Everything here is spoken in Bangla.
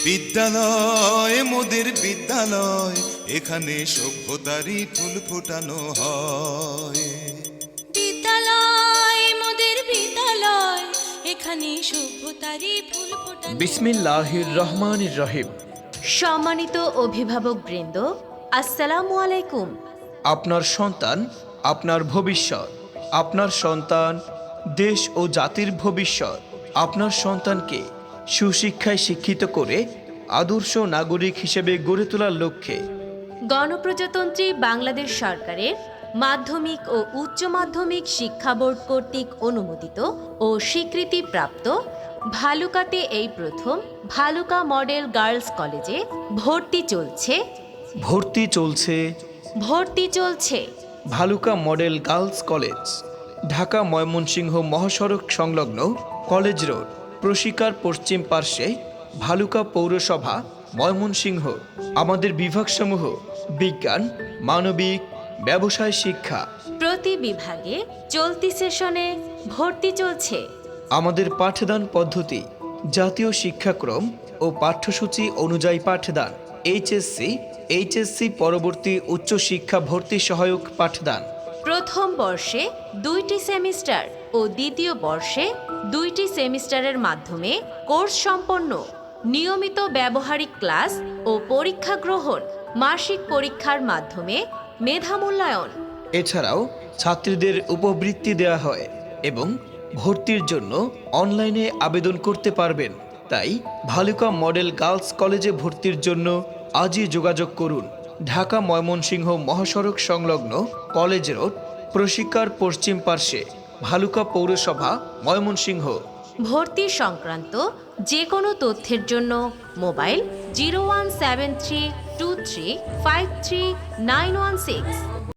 বিদ্যালয় মোদের বিদ্যালয়, এখানে সভ্যতারই ফুল ফোটানো হয়। বিদ্যালয় মোদের বিদ্যালয়, এখানে সভ্যতারই ফুল ফোটানো। বিসমিল্লাহির রহমানির রহিম। সম্মানিত অভিভাবক বৃন্দ, আসসালামু আলাইকুম। আপনার সন্তান আপনার ভবিষ্যৎ। আপনার সন্তান দেশ ও জাতির ভবিষ্যৎ। আপনার সন্তানকে সুশিক্ষায় শিক্ষিত করে আদর্শ নাগরিক হিসেবে গড়ে তোলার লক্ষ্যে গণপ্রজাতন্ত্রী বাংলাদেশ সরকারের মাধ্যমিক ও উচ্চ মাধ্যমিক শিক্ষা বোর্ড কর্তৃক অনুমোদিত ও স্বীকৃতিপ্রাপ্ত ভালুকাতে এই প্রথম ভালুকা মডেল গার্লস কলেজে ভর্তি চলছে ভর্তি চলছে Bhaluka model girls college, Dhaka Mymensingh মহাসড়ক সংলগ্ন কলেজ রোড, প্রশিকার পশ্চিম পার্শ্বে, ভালুকা পৌরসভা, ময়মনসিংহ। আমাদের বিভাগসমূহ বিজ্ঞান, মানবিক, ব্যবসায় শিক্ষা। প্রতি বিভাগে চলতি সেশনে ভর্তি চলছে। আমাদের পাঠদান পদ্ধতি জাতীয় শিক্ষাক্রম ও পাঠ্যসূচি অনুযায়ী পাঠদান। এইচএসসি পরবর্তী উচ্চশিক্ষা ভর্তি সহায়ক পাঠদান। প্রথম বর্ষে 2টি সেমিস্টার ও দ্বিতীয় বর্ষে 2টি সেমিস্টারের মাধ্যমে কোর্স সম্পন্ন। নিয়মিত ব্যবহারিক ক্লাস ও পরীক্ষা গ্রহণ। মাসিক পরীক্ষার মাধ্যমে মেধা মূল্যায়ন। এছাড়াও ছাত্রীদের উপবৃত্তি দেওয়া হয় এবং ভর্তির জন্য অনলাইনে আবেদন করতে পারবেন। তাই ভালুকা মডেল গার্লস কলেজে ভর্তির জন্য আজই যোগাযোগ করুন। ঢাকা ময়মনসিংহ মহাসড়ক সংলগ্ন কলেজ রোড, প্রশিকার পশ্চিম পার্শ্বে, ভালুকা পৌরসভা, ময়মনসিংহ। ভর্তি সংক্রান্ত যে কোনো তথ্যের জন্য মোবাইল 01732353916।